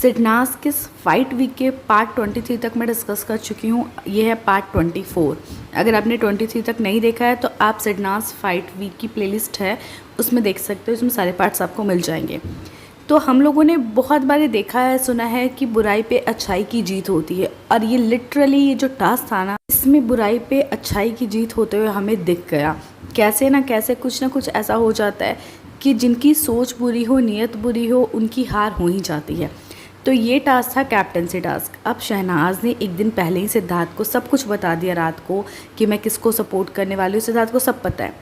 सिडनास किस fight week के part 23 तक मैं डिस्कस कर चुकी हूँ। ये है पार्ट 24। अगर आपने 23 तक नहीं देखा है तो आप सिडनास फाइट वीक की प्लेलिस्ट है उसमें देख सकते हो, इसमें सारे पार्ट्स आपको मिल जाएंगे। तो हम लोगों ने बहुत बार देखा है, सुना है कि बुराई पे अच्छाई की जीत होती है, और ये लिटरली ये जो टास्क था ना, इसमें बुराई पे अच्छाई की जीत होते हुए हमें दिख गया। कैसे ना कैसे कुछ ना कुछ ऐसा हो जाता है कि जिनकी सोच बुरी हो, नीयत बुरी हो, उनकी हार हो ही जाती है। तो ये टास्क था कैप्टनसी टास्क। अब शहनाज ने एक दिन पहले ही सिद्धार्थ को सब कुछ बता दिया रात को कि मैं किसको सपोर्ट करने वाली हूँ। सिद्धार्थ को सब पता है।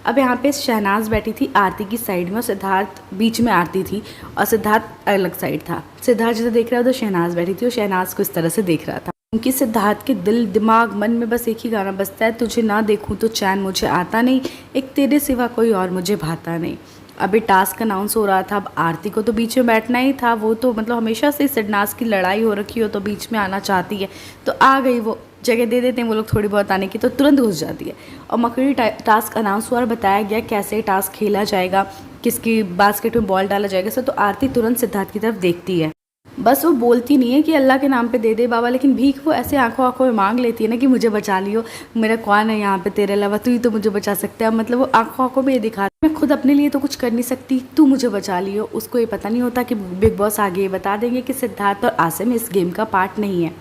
अब यहाँ पे शहनाज बैठी थी आरती की साइड में और सिद्धार्थ बीच में आरती थी और सिद्धार्थ अलग साइड था। सिद्धार्थ जिसे देख रहा था तो शहनाज बैठी थी और शहनाज को इस तरह से देख रहा था, क्योंकि सिद्धार्थ के दिल दिमाग मन में बस एक ही गाना बजता है, तुझे ना देखूं तो चैन मुझे आता नहीं, एक तेरे सिवा कोई और मुझे भाता नहीं। अभी टास्क अनाउंस हो रहा था, अब आरती को तो बीच में बैठना ही था। वो तो मतलब हमेशा से सिडनास की लड़ाई हो रखी हो तो बीच में आना चाहती है, तो आ गई। वो जगह दे देते हैं वो लोग थोड़ी बहुत आने की, तो तुरंत घुस जाती है। और मकड़ी टास्क अनाउंस हुआ और बताया गया कैसे टास्क खेला जाएगा, किसकी बास्केट में बॉल डाला जाएगा। सो तो आरती तुरंत सिद्धार्थ की तरफ देखती है। बस वो बोलती नहीं है कि अल्लाह के नाम पे दे दे बाबा, लेकिन भीख वो ऐसे आंखों आंखों में मांग लेती है ना कि मुझे बचा लियो, मेरा कौन है यहाँ पे तेरे अलावा, तू ही तो मुझे बचा सकता है। मतलब वो आंखों आंखों में ये दिखा, मैं खुद अपने लिए तो कुछ कर नहीं सकती, तू मुझे बचा लियो। उसको ये पता नहीं होता कि बिग बॉस आगे ये बता देंगे कि सिद्धार्थ और आसिम इस गेम का पार्ट नहीं है।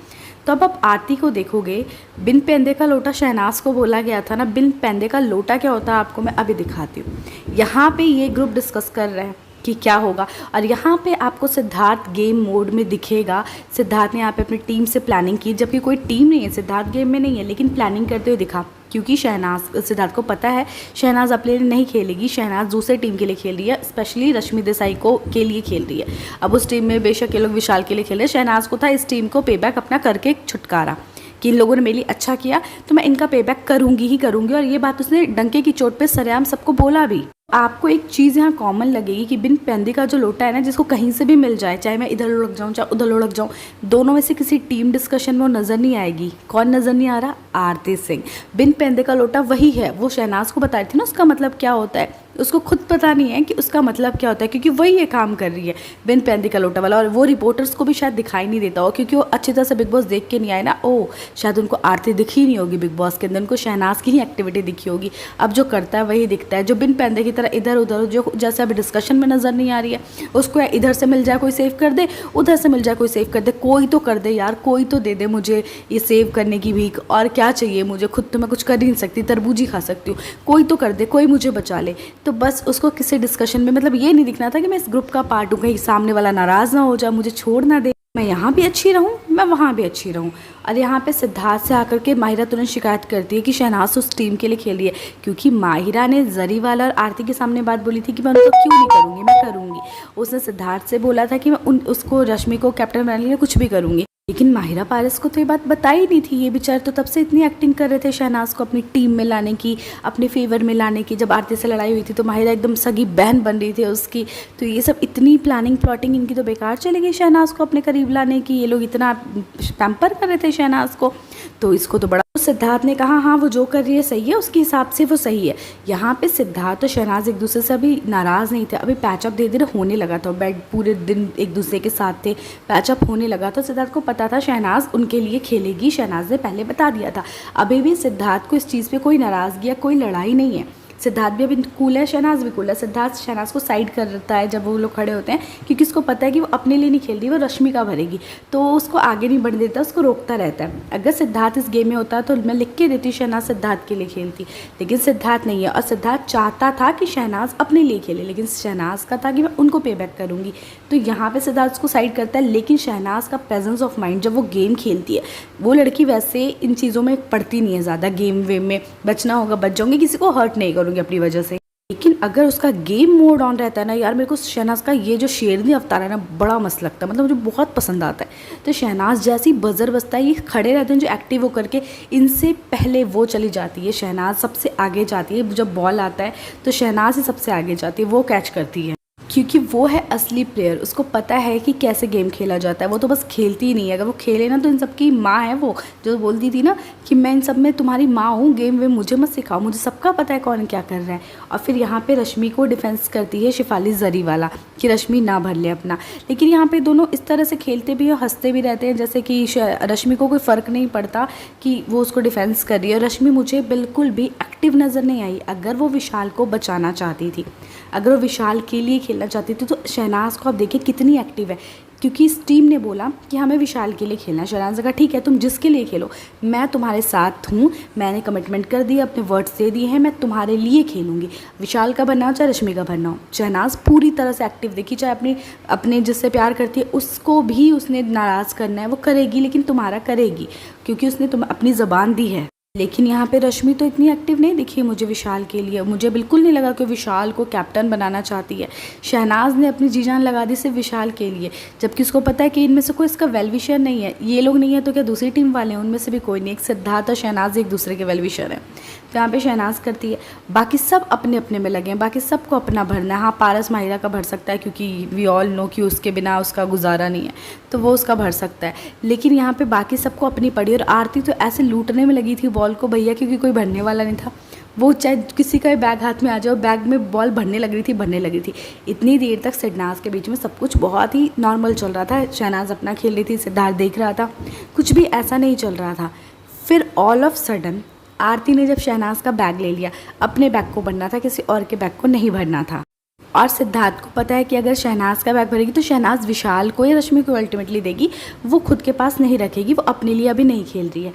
तो अब आप आरती को देखोगे, बिन पेंदे का लोटा शहनाज को बोला गया था ना, बिन पेंदे का लोटा क्या होता है आपको मैं अभी दिखाती हूँ। यहाँ पे ये ग्रुप डिस्कस कर रहे हैं कि क्या होगा, और यहाँ पे आपको सिद्धार्थ गेम मोड में दिखेगा। सिद्धार्थ ने यहाँ पे अपनी टीम से प्लानिंग की, जबकि कोई टीम नहीं है, सिद्धार्थ गेम में नहीं है, लेकिन प्लानिंग करते हुए दिखा, क्योंकि शहनाज सिद्धार्थ को पता है शहनाज अपने लिए नहीं खेलेगी, शहनाज दूसरे टीम के लिए खेल रही है, स्पेशली रश्मि देसाई को के लिए खेल रही है। अब उस टीम में बेशक ये लोग विशाल के लिए खेले, शहनाज को था इस टीम को पेबैक अपना करके छुटकारा, कि इन लोगों ने मेरे लिए अच्छा किया तो मैं इनका पेबैक करूंगी ही करूंगी। और ये बात उसने डंके की चोट पे सरेआम सबको बोला भी। आपको एक चीज़ यहाँ कॉमन लगेगी कि बिन पेंदे का जो लोटा है ना, जिसको कहीं से भी मिल जाए, चाहे मैं इधर लुढ़क जाऊँ चाहे उधर लुढ़क जाऊँ, दोनों में से किसी टीम डिस्कशन में वो नज़र नहीं आएगी। कौन नज़र नहीं आ रहा? आरती सिंह। बिन पेंदे का लोटा वही है, वो शहनाज को बता रही थी ना उसका मतलब क्या होता है, उसको खुद पता नहीं है कि उसका मतलब क्या होता है, क्योंकि वही ये काम कर रही है बिन पेंदे का लोटा वाला। और वो रिपोर्टर्स को भी शायद दिखाई नहीं देता हो, क्योंकि वो अच्छी तरह से बिग बॉस देख के नहीं आए ना। ओ शायद उनको आरती दिखी नहीं होगी बिग बॉस के अंदर, उनको शहनाज की ही एक्टिविटी दिखी होगी। अब जो करता है वही दिखता है, जो बिन पेंदे की तरह इधर उधर, जो जैसे अभी डिस्कशन में नज़र नहीं आ रही है, उसको इधर से मिल जाए कोई सेव कर दे, उधर से मिल जाए कोई सेव कर दे, कोई तो कर दे यार, कोई तो दे दे मुझे ये सेव करने की भीख। और क्या चाहिए मुझे, खुद तो मैं कुछ कर ही नहीं सकती, तरबूजी खा सकती हूँ, कोई तो कर दे, कोई मुझे बचा ले। तो बस उसको किसी डिस्कशन में मतलब ये नहीं दिखना था कि मैं इस ग्रुप का पार्ट हूँ, कहीं सामने वाला नाराज़ ना हो जाए, मुझे छोड़ ना दे, मैं यहाँ भी अच्छी रहूँ, मैं वहाँ भी अच्छी रहूँ। और यहाँ पे सिद्धार्थ से आकर के माहिरा तुरंत शिकायत करती है कि शहनाज उस टीम के लिए खेल रही है, क्योंकि माहिरा ने जरीवाला और आरती के सामने बात बोली थी कि मैं उनको क्यों नहीं करूँगी, मैं करूँगी। उसने सिद्धार्थ से बोला था कि मैं उसको रश्मि को कैप्टन बनाने के लिए कुछ भी करूँगी, लेकिन माहिरा पारस को तो ये बात बताई नहीं थी। ये बेचारे तो तब से इतनी एक्टिंग कर रहे थे शहनाज को अपनी टीम में लाने की, अपने फेवर में लाने की। जब आरती से लड़ाई हुई थी तो माहिरा एकदम सगी बहन बन रही थी उसकी। तो ये सब इतनी प्लानिंग प्लॉटिंग इनकी तो बेकार चली गई शहनाज को अपने करीब लाने की। ये लोग इतना पैम्पर कर रहे थे शहनाज को, तो इसको तो बड़ा। सिद्धार्थ ने कहा हाँ वो जो कर रही है सही है, उसके हिसाब से वो सही है। यहाँ पे सिद्धार्थ और शहनाज एक दूसरे से अभी नाराज़ नहीं थे, अभी पैचअप धीरे धीरे होने लगा था। बेड पूरे दिन एक दूसरे के साथ थे, पैचअप होने लगा था। सिद्धार्थ को पता था शहनाज उनके लिए खेलेगी, शहनाज ने पहले बता दिया था। अभी भी सिद्धार्थ को इस चीज़ पे कोई नाराज़गी या कोई लड़ाई नहीं है। सिद्धार्थ भी अभी कूल है, शहनाज भी कूल है। सिद्धार्थ शहनाज को साइड करता है जब वो लोग खड़े होते हैं, क्योंकि उसको पता है कि वो अपने लिए नहीं खेल रही, वो रश्मि का भरेगी, तो उसको आगे नहीं बढ़ने देता, उसको रोकता रहता है। अगर सिद्धार्थ इस गेम में होता तो मैं लिख के देती शहनाज सिद्धार्थ के लिए खेलती, लेकिन सिद्धार्थ नहीं है। और सिद्धार्थ चाहता था कि शहनाज अपने लिए खेले, लेकिन शहनाज का था कि मैं उनको पे बैक करूँगी। तो यहाँ पर सिद्धार्थ उसको साइड करता है, लेकिन शहनाज का प्रेजेंस ऑफ माइंड जब वो गेम खेलती है, वो लड़की वैसे इन चीज़ों में पड़ती नहीं है ज़्यादा। गेम वेम में बचना होगा बच जाऊँगी, किसी को हर्ट नहीं करूँगी अपनी वजह से। लेकिन अगर उसका गेम मोड ऑन रहता है ना यार, मेरे को शहनाज का ये जो शेरनी अवतार है ना बड़ा मस्त लगता है, मतलब मुझे बहुत पसंद आता है। तो शहनाज जैसी बजर बजता है, ये खड़े रहते हैं जो एक्टिव होकर के, इनसे पहले वो चली जाती है। शहनाज सबसे आगे जाती है, जब बॉल आता है तो शहनाज ही सबसे आगे जाती है, वो कैच करती है, क्योंकि वो है असली प्लेयर, उसको पता है कि कैसे गेम खेला जाता है। वो तो बस खेलती ही नहीं है, अगर वो खेले ना तो इन सबकी माँ है वो, जो बोलती थी ना कि मैं इन सब में तुम्हारी माँ हूँ, गेम वे मुझे मत सिखाओ, मुझे सबका पता है कौन क्या कर रहा है। और फिर यहाँ पे रश्मि को डिफेंस करती है शेफाली जरीवाला कि रश्मि ना भर ले अपना। लेकिन यहाँ पे दोनों इस तरह से खेलते भी और हंसते भी रहते हैं जैसे कि रश्मि को कोई फ़र्क नहीं पड़ता कि वो उसको डिफेंस कर रही है। रश्मि मुझे बिल्कुल भी एक्टिव नज़र नहीं आई। अगर वो विशाल को बचाना चाहती थी, अगर वो विशाल के लिए खेलना चाहती थी, तो शहनाज को आप देखिए कितनी एक्टिव है, क्योंकि इस टीम ने बोला कि हमें विशाल के लिए खेलना है। शहनाज ने कहा ठीक है, तुम जिसके लिए खेलो, मैं तुम्हारे साथ हूँ, मैंने कमिटमेंट कर दिया, अपने वर्ड्स दे दिए हैं, मैं तुम्हारे लिए खेलूँगी। विशाल का बनना हो चाहे रश्मि का बनना हो। शहनाज पूरी तरह से एक्टिव देखी, चाहे अपने जिससे प्यार करती है उसको भी उसने नाराज़ करना है, वो करेगी, लेकिन तुम्हारा करेगी, क्योंकि उसने तुम अपनी ज़बान दी है। लेकिन यहाँ पे रश्मि तो इतनी एक्टिव नहीं दिखी मुझे विशाल के लिए। मुझे बिल्कुल नहीं लगा कि विशाल को कैप्टन बनाना चाहती है। शहनाज ने अपनी जी जान लगा दी सिर्फ विशाल के लिए, जबकि उसको पता है कि इनमें से कोई इसका वेल विशर नहीं है। ये लोग नहीं है तो क्या दूसरी टीम वाले हैं, उनमें से भी कोई नहीं। एक सिद्धार्थ और शहनाज एक दूसरे के वेल विशर हैं। तो यहाँ पे शहनाज करती है, बाकी सब अपने अपने में लगे हैं, बाकी सबको अपना भरना है। हाँ, पारस माहिरा का भर सकता है क्योंकि वी ऑल नो कि उसके बिना उसका गुजारा नहीं है, तो वो उसका भर सकता है। लेकिन यहाँ पे बाकी सबको अपनी पड़ी। और आरती तो ऐसे लूटने में लगी थी बॉल को भैया, क्योंकि कोई भरने वाला नहीं था। वो चाहे किसी का बैग हाथ में आ जाए, बैग में बॉल भरने लग रही थी। इतनी देर तक शहनाज के बीच में सब कुछ बहुत ही नॉर्मल चल रहा था। शहनाज अपना खेल रही थी, सिद्धार्थ देख रहा था, कुछ भी ऐसा नहीं चल रहा था। फिर ऑल ऑफ सडन आरती ने जब शहनाज का बैग ले लिया, अपने बैग को भरना था, किसी और के बैग को नहीं भरना था। और सिद्धार्थ को पता है कि अगर शहनाज का बैग भरेगी तो शहनाज विशाल को या रश्मि को अल्टीमेटली देगी, वो खुद के पास नहीं रखेगी, वो अपने लिए अभी नहीं खेल रही है।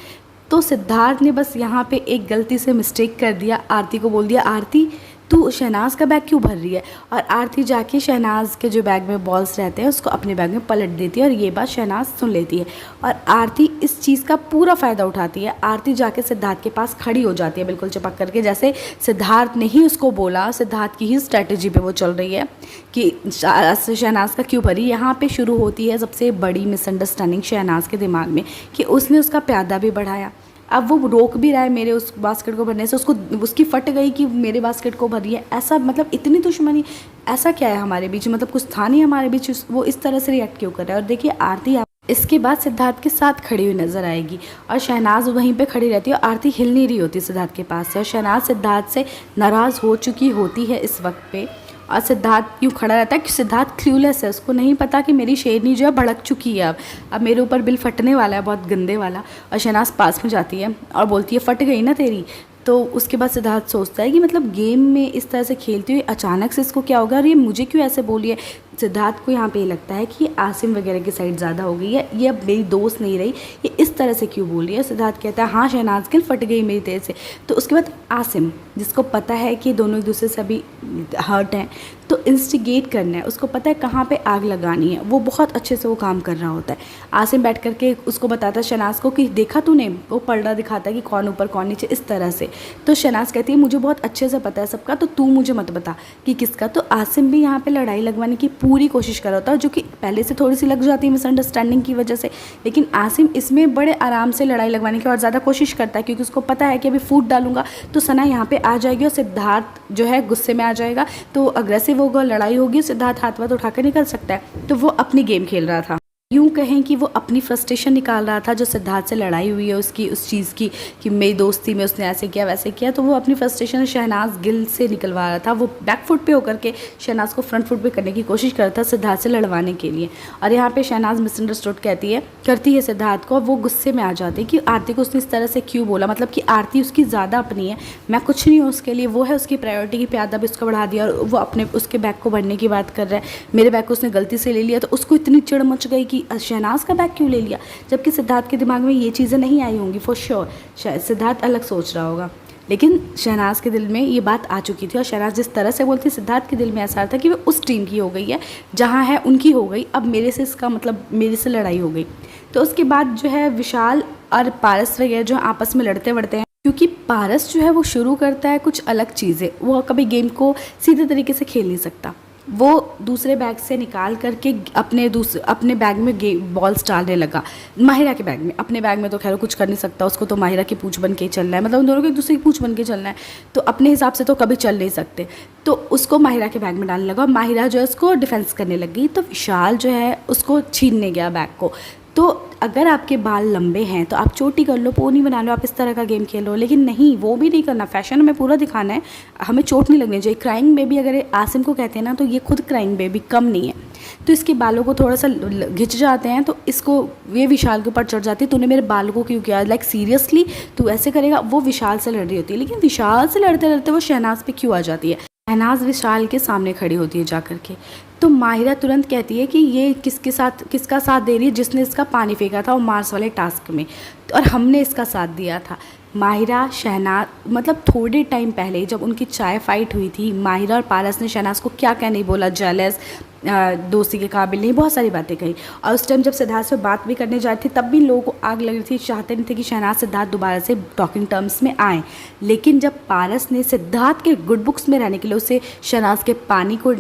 तो सिद्धार्थ ने बस यहाँ पे एक गलती से मिस्टेक कर दिया, आरती को बोल दिया, आरती तू शहनाज का बैग क्यों भर रही है। और आरती जाके शहनाज के जो बैग में बॉल्स रहते हैं उसको अपने बैग में पलट देती है, और ये बात शहनाज सुन लेती है। और आरती इस चीज़ का पूरा फ़ायदा उठाती है। आरती जाके सिद्धार्थ के पास खड़ी हो जाती है बिल्कुल चिपक करके, जैसे सिद्धार्थ ने ही उसको बोला, सिद्धार्थ की ही स्ट्रैटेजी पे वो चल रही है कि शहनाज का क्यों भरी। यहाँ पे शुरू होती है सबसे बड़ी मिसअंडरस्टैंडिंग शहनाज के दिमाग में, कि उसने उसका प्यादा भी बढ़ाया। अब वो रोक भी रहा है मेरे उस बास्केट को भरने से, उसको उसकी फट गई कि मेरे बास्केट को भरी है। ऐसा मतलब इतनी दुश्मनी, ऐसा क्या है हमारे बीच, मतलब कुछ था नहीं हमारे बीच, वो इस तरह से रिएक्ट क्यों कर रहा है। और देखिए आरती इसके बाद सिद्धार्थ के साथ खड़ी हुई नजर आएगी, और शहनाज वहीं पे खड़ी रहती है, और आरती हिल नहीं रही होती सिद्धार्थ के पास से। और शहनाज सिद्धार्थ से नाराज़ हो चुकी होती है इस वक्त पे, और सिद्धार्थ क्यों खड़ा रहता है कि सिद्धार्थ क्लूलेस है, उसको नहीं पता कि मेरी शेरनी जो है भड़क चुकी है, अब मेरे ऊपर बिल फटने वाला है, बहुत गंदे वाला। और शहनाज पास में जाती है और बोलती है फट गई ना तेरी। तो उसके बाद सिद्धार्थ सोचता है कि मतलब गेम में इस तरह से खेलते हुए अचानक से इसको क्या होगा, और ये मुझे क्यों ऐसे बोली है। सिद्धार्थ को यहाँ पे ये लगता है कि आसिम वगैरह की साइड ज़्यादा हो गई है, ये अब मेरी दोस्त नहीं रही, ये इस तरह से क्यों बोल रही है। सिद्धार्थ कहता है हाँ शहनाज गिल फट गई मेरी तेज से। तो उसके बाद आसिम, जिसको पता है कि दोनों एक दूसरे से अभी हर्ट हैं, तो इंस्टिगेट करना है, उसको पता है कहाँ पे आग लगानी है, वो बहुत अच्छे से वो काम कर रहा होता है। आसिम बैठ करके उसको बताता है शहनाज को कि देखा तूने, वो पलड़ा दिखाता है कि कौन ऊपर कौन नीचे, इस तरह से। तो शहनाज कहती है मुझे बहुत अच्छे से पता है सबका, तो तू मुझे मत बता कि किसका। तो आसिम भी यहाँ पे लड़ाई लगवाने की पूरी कोशिश कर रहा होता है, जो कि पहले से थोड़ी सी लग जाती है मिसअंडरस्टैंडिंग की वजह से। लेकिन आसिम इसमें बड़े आराम से लड़ाई लगवाने की और ज़्यादा कोशिश करता है, क्योंकि उसको पता है कि अभी फूट डालूंगा तो सना यहाँ पे आ जाएगी और सिद्धार्थ जो है गुस्से में आ जाएगा, तो अग्रेसिव होगा, लड़ाई होगी, सिद्धार्थ हाथ वाथ उठा कर निकल सकता है। तो वो अपनी गेम खेल रहा था, यूँ कहें कि वो अपनी फ्रस्ट्रेशन निकाल रहा था, जो सिद्धार्थ से लड़ाई हुई है उसकी, उस चीज़ की कि मेरी दोस्ती में उसने ऐसे किया वैसे किया, तो वो अपनी फ्रस्ट्रेशन शहनाज गिल से निकलवा रहा था। वो बैक फुट पे होकर के शहनाज को फ्रंट फुट पे करने की कोशिश कर रहा था सिद्धार्थ से लड़वाने के लिए। और यहाँ पे शहनाज मिसअंडरस्टूड करती है सिद्धार्थ को, और वो गुस्से में आ जाती है कि आरती को उसने इस तरह से क्यों बोला, मतलब कि आरती उसकी ज़्यादा अपनी है, मैं कुछ नहीं हूँ उसके लिए, वो है उसकी प्रायोरिटी की, प्यादा भी उसका बढ़ा दिया, और वो अपने उसके बैग को भरने की बात कर रहा है, मेरे बैग को उसने गलती से ले लिया। तो उसको इतनी चिड़ मच गई कि शहनाज का बैग क्यों ले लिया, जबकि सिद्धार्थ के दिमाग में ये चीज़ें नहीं आई होंगी फॉर श्योर। शायद सिद्धार्थ अलग सोच रहा होगा, लेकिन शहनाज के दिल में ये बात आ चुकी थी। और शहनाज जिस तरह से बोलती, सिद्धार्थ के दिल में ऐसा था कि वो उस टीम की हो गई है जहाँ है उनकी हो गई, अब मेरे से इसका मतलब मेरे से लड़ाई हो गई। तो उसके बाद जो है विशाल और पारस वगैरह जो आपस में लड़ते वड़ते हैं, क्योंकि पारस जो है वो शुरू करता है कुछ अलग चीज़ें, वो कभी गेम को सीधे तरीके से खेल नहीं सकता, वो दूसरे बैग से निकाल करके अपने बैग में बॉल्स डालने लगा, माहिरा के बैग में। अपने बैग में तो खैर कुछ कर नहीं सकता, उसको तो माहिरा की पूंछ बन के ही चलना है, मतलब उन दोनों को एक दूसरे की पूंछ बन के चलना है, तो अपने हिसाब से तो कभी चल नहीं सकते। तो उसको माहिरा के बैग में डालने लगा और माहिरा जो है उसको डिफेंस करने लगी, तो विशाल जो है उसको छीनने गया बैग को। तो अगर आपके बाल लंबे हैं तो आप चोटी कर लो, पोनी बना लो, आप इस तरह का गेम खेलो, लेकिन नहीं, वो भी नहीं करना। फैशन हमें पूरा दिखाना है, हमें चोट नहीं लगनी चाहिए। क्राइंग बेबी अगर आसिम को कहते हैं ना, तो ये खुद क्राइंग बेबी कम नहीं है। तो इसके बालों को थोड़ा सा घिंच जाते हैं, तो इसको ये विशाल के ऊपर चढ़ जाती है, तूने मेरे बालों को क्यों किया, लाइक सीरियसली तू ऐसे करेगा। वो विशाल से लड़ रही होती है, लेकिन विशाल से लड़ते लड़ते वो शहनाज पे क्यों आ जाती है। शहनाज विशाल के सामने खड़ी होती है जा करके, तो माहिरा तुरंत कहती है कि ये किसका साथ दे रही है, जिसने इसका पानी फेंका था वो मार्स वाले टास्क में, और हमने इसका साथ दिया था। माहिरा शहनाज, मतलब थोड़े टाइम पहले जब उनकी चाय फाइट हुई थी, माहिरा और पारस ने शहनाज को क्या क्या नहीं बोला, जेलस, दोस्ती के काबिल नहीं, बहुत सारी बातें कही। और उस टाइम जब सिद्धार्थ से बात भी करने जा रही थी, तब भी लोगों को आग लग रही थी, चाहते नहीं थे कि शहनाज सिद्धार्थ दोबारा से टॉकिंग टर्म्स में आए। लेकिन जब पारस ने सिद्धार्थ के गुड बुक्स में रहने के लिए उसे शहनाज के पानी को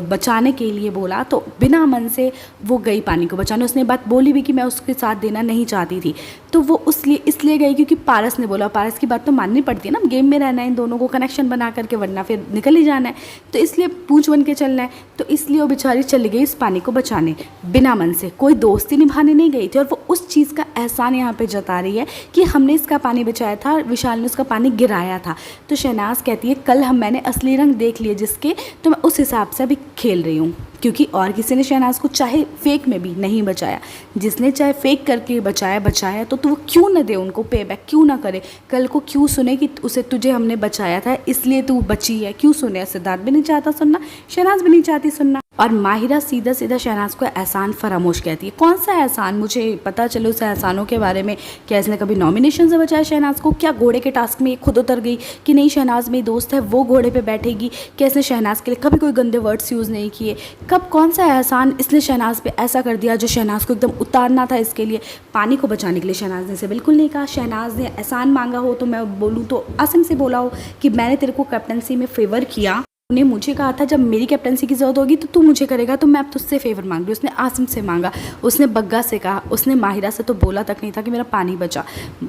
बचाने के लिए बोला, तो बिना मन से वो गई पानी को बचाने। उसने बात बोली भी कि मैं उसके साथ देना नहीं चाहती थी, तो वो इसलिए गई क्योंकि पारस ने बोला। पारस की बात तो माननी पड़ती है ना, गेम में रहना है, इन दोनों को कनेक्शन बना करके, वरना फिर निकल ही जाना है, तो इसलिए पूंछ बन के चलना है। तो इसलिए वो बेचारी चली गई इस पानी को बचाने, बिना मन से, कोई दोस्ती निभाने नहीं गई थी। और वो उस चीज़ का एहसान यहाँ पे जता रही है कि हमने इसका पानी बचाया था, विशाल ने उसका पानी गिराया था। तो शहनाज कहती है मैंने असली रंग देख लिए जिसके, तो मैं उस हिसाब से अभी खेल रही हूँ, क्योंकि और किसी ने शहनाज को चाहे फेक में भी नहीं बचाया, जिसने चाहे फेक करके बचाया तो वो क्यों न दे उनको पे बैक, क्यों ना करे, कल को क्यों सुने कि उसे तुझे हमने बचाया था इसलिए तू बची है, क्यों सुने। सिद्धार्थ भी नहीं चाहता सुनना, शहनाज भी नहीं चाहती सुनना। और माहिरा सीधा शहनाज को एहसान फरामोश कहती है। कौन सा एहसान, मुझे पता चलो उस एहसानों के बारे में। क्या इसने कभी नॉमिनेशन से बचाया शहनाज को? क्या घोड़े के टास्क में ये खुद उतर गई कि नहीं शहनाज मेरी दोस्त है, वो घोड़े पे बैठेगी? क्या इसने शहनाज के लिए कभी कोई गंदे वर्ड्स यूज़ नहीं किए? कब कौन सा एहसान इसने शहनाज पे ऐसा कर दिया जो शहनाज को एकदम उतारना था इसके लिए, पानी को बचाने के लिए? शहनाज ने इसे बिल्कुल नहीं कहा। शहनाज ने एहसान मांगा हो तो मैं बोलूँ तो आसिम से बोला हो कि मैंने तेरे को कैप्टनसी में फेवर किया, उन्हें मुझे कहा था जब मेरी कैप्टनसी की ज़रूरत होगी तो तू मुझे करेगा, तो मैं अब तुझसे फेवर मांग रही हूँ। उसने आसिम से मांगा, उसने बग्गा से कहा, उसने माहिरा से तो बोला तक नहीं था कि मेरा पानी बचा।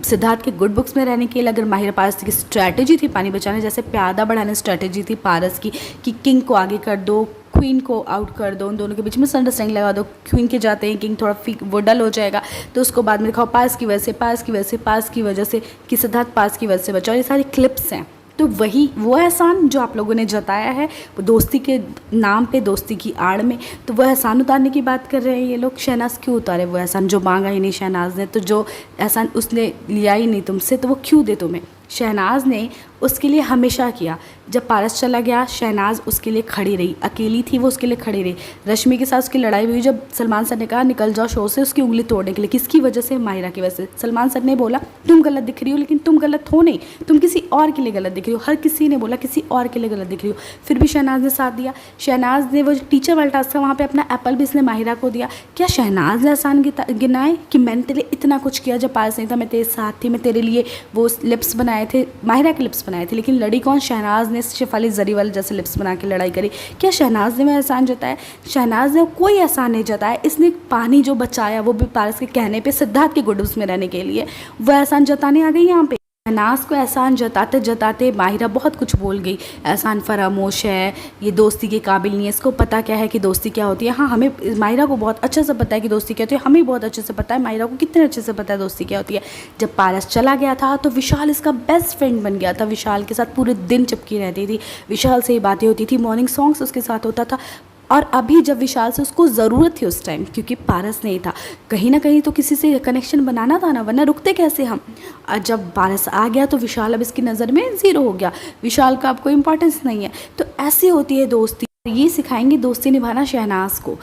सिद्धार्थ के गुड बुक्स में रहने के लिए अगर माहिरा पारस की स्ट्रैटेजी थी पानी बचाने, जैसे प्यादा बढ़ाने स्ट्रैटेजी थी पारस की कि किंग को आगे कर दो, क्वीन को आउट कर दो, उन दोनों के बीच में अंडरस्टैंडिंग लगा दो, क्वीन के जाते हैं किंग थोड़ा वो डल हो जाएगा, तो उसको बाद में दिखाओ पास की वजह से कि सिद्धार्थ पास की वजह से बचा। और ये सारी क्लिप्स हैं, तो वही वो एहसान जो आप लोगों ने जताया है वो दोस्ती के नाम पे, दोस्ती की आड़ में, तो वो एहसान उतारने की बात कर रहे हैं ये लोग। शहनाज क्यों उतारे वो एहसान जो मांगा ही नहीं शहनाज ने, तो जो एहसान उसने लिया ही नहीं तुमसे, तो वो क्यों दे तुम्हें? शहनाज ने उसके लिए हमेशा किया। जब पारस चला गया शहनाज उसके लिए खड़ी रही, अकेली थी वो उसके लिए खड़ी रही। रश्मि के साथ उसकी लड़ाई हुई जब सलमान सर ने कहा निकल जाओ शो से, उसकी उंगली तोड़ने के लिए, किसकी वजह से? माहिरा की वजह से। सलमान सर ने बोला तुम गलत दिख रही हो, लेकिन तुम गलत हो नहीं, तुम किसी और के लिए गलत दिख रही हो। हर किसी ने बोला किसी और के लिए गलत दिख रही हो, फिर भी शहनाज ने साथ दिया। शहनाज ने वो टीचर वाला टास्क था वहाँ पर अपना एप्पल भी इसने माहिरा को दिया। क्या शहनाज ने एहसान गिनाए कि मैंने तेरे लिए इतना कुछ किया जब पारस नहीं था, मैं तेरे साथ थी, मैं तेरे लिए वो लिप्स बनाए थे, माहिरा के लिप्स बनाए थे, लेकिन लड़ी कौन? शहनाज ने शेफाली जरी वाले जैसे लिप्स बना के लड़ाई करी। क्या शहनाज ने एहसान जताया? शहनाज ने कोई एहसान नहीं जताया। इसने पानी जो बचाया वो भी पारस के कहने पे, सिद्धार्थ के गुड्स में रहने के लिए, वो एहसान जताने आ गई यहाँ पे। शहनाज को एहसान जताते जताते माहिरा बहुत कुछ बोल गई। एहसान फरामोश है, ये दोस्ती के काबिल नहीं है, इसको पता क्या है कि दोस्ती क्या होती है। हाँ, हमें माहिरा को बहुत अच्छे से पता है कि दोस्ती क्या होती है, हमें बहुत अच्छे से पता है माहिरा को कितने अच्छे से पता है दोस्ती क्या होती है। जब पारस चला गया था तो विशाल इसका बेस्ट फ्रेंड बन गया था, विशाल के साथ पूरे दिन चिपकी रहती थी, विशाल से ही बातें होती थी, मॉर्निंग सॉन्ग्स उसके साथ होता था। और अभी जब विशाल से उसको ज़रूरत थी उस टाइम, क्योंकि पारस नहीं था, कहीं ना कहीं तो किसी से कनेक्शन बनाना था ना, वरना रुकते कैसे हम। और जब पारस आ गया तो विशाल अब इसकी नज़र में ज़ीरो हो गया, विशाल का अब कोई इंपॉर्टेंस नहीं है। तो ऐसी होती है दोस्ती। ये सिखाएंगे दोस्ती निभाना शहनाज को।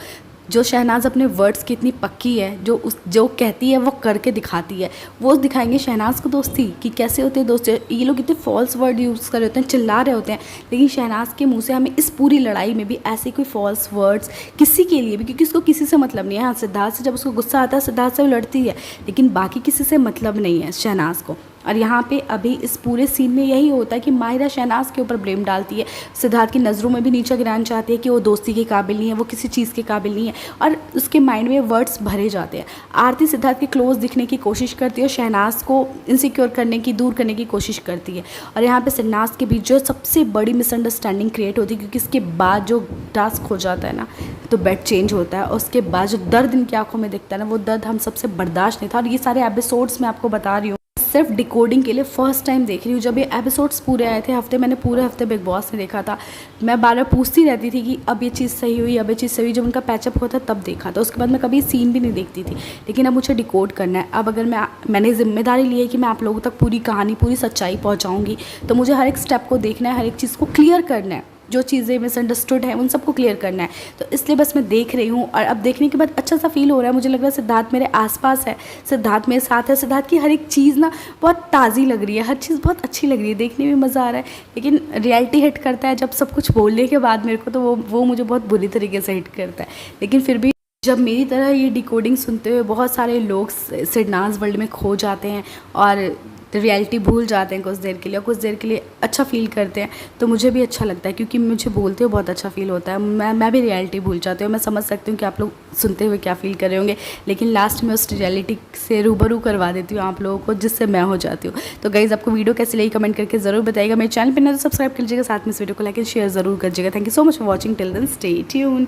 जो शहनाज अपने वर्ड्स की इतनी पक्की है, जो कहती है वो करके दिखाती है, वो दिखाएंगे शहनाज को दोस्ती कि कैसे होते हैं दोस्ती। ये लोग इतने फॉल्स वर्ड यूज़ कर रहे होते हैं, चिल्ला रहे होते हैं, लेकिन शहनाज के मुंह से हमें इस पूरी लड़ाई में भी ऐसे कोई फॉल्स वर्ड्स किसी के लिए भी, क्योंकि उसको किसी से मतलब नहीं है। हाँ, सिद्धार्थ से जब उसको गुस्सा आता है सिद्धार्थ से वो लड़ती है, लेकिन बाकी किसी से मतलब नहीं है शहनाज को। और यहाँ पे अभी इस पूरे सीन में यही होता है कि माहिरा शहनाज के ऊपर ब्लेम डालती है, सिद्धार्थ की नज़रों में भी नीचा गिराना चाहती है कि वो दोस्ती के काबिल नहीं है, वो किसी चीज़ के काबिल नहीं है, और उसके माइंड में वर्ड्स भरे जाते हैं। आरती सिद्धार्थ के क्लोज दिखने की कोशिश करती है और शहनाज को इनसिक्योर करने की, दूर करने की कोशिश करती है। और यहाँ पे शहनाज के बीच जो सबसे बड़ी मिसअंडरस्टैंडिंग क्रिएट होती है, क्योंकि इसके बाद जो टास्क हो जाता है ना, तो बेड चेंज होता है, और उसके बाद जो दर्द इनकी आंखों में दिखता है ना, वो दर्द हम सबसे बर्दाश्त नहीं था। और ये सारे एपिसोड्स मैं आपको बता रही हूँ सिर्फ डिकोडिंग के लिए फर्स्ट टाइम देख रही हूँ। जब ये एपिसोड्स पूरे आए थे हफ्ते, मैंने पूरे हफ्ते बिग बॉस में देखा था, मैं बार बार पूछती रहती थी कि अब ये चीज़ सही हुई, अब ये चीज़ सही हुई। जब उनका पैचअप होता तब देखा था, उसके बाद मैं कभी सीन भी नहीं देखती थी। लेकिन अब मुझे डिकोड करना है। अब अगर मैंने जिम्मेदारी ली है कि मैं आप लोगों तक पूरी कहानी, पूरी सच्चाई पहुँचाऊँगी, तो मुझे हर एक स्टेप को देखना है, हर एक चीज़ को क्लियर करना है, जो चीज़ें मिसअंडरस्टूड हैं उन सबको क्लियर करना है। तो इसलिए बस मैं देख रही हूँ, और अब देखने के बाद अच्छा सा फील हो रहा है। मुझे लग रहा है सिद्धार्थ मेरे आसपास है, सिद्धार्थ मेरे साथ है, सिद्धार्थ की हर एक चीज़ ना बहुत ताज़ी लग रही है, हर चीज़ बहुत अच्छी लग रही है, देखने में मज़ा आ रहा है। लेकिन रियलिटी हिट करता है जब सब कुछ बोलने के बाद मेरे को, तो वो मुझे बहुत बुरी तरीके से हिट करता है। लेकिन फिर भी जब मेरी तरह ये डिकोडिंग सुनते हुए बहुत सारे लोग सिडनाज वर्ल्ड में खो जाते हैं और रियलिटी भूल जाते हैं कुछ देर के लिए, और कुछ देर के लिए अच्छा फील करते हैं, तो मुझे भी अच्छा लगता है, क्योंकि मुझे बोलते हुए बहुत अच्छा फील होता है। मैं भी रियलिटी भूल जाती हूँ। मैं समझ सकती हूँ कि आप लोग सुनते हुए क्या फील कर रहे होंगे, लेकिन लास्ट में उस रियलिटी से रूबरू करवा देती हूँ आप लोगों को, जिससे मैं हो जाती हूँ। तो गाइज़, आपको वीडियो कैसी लगी कमेंट करके ज़रूर बताइएगा। मेरे चैनल पर ना तो सब्सक्राइब कर लीजिएगा, साथ में इस वीडियो को लाइक एंड शेयर ज़रूर करिएगा। Thank you so much for watching, till then stay tuned.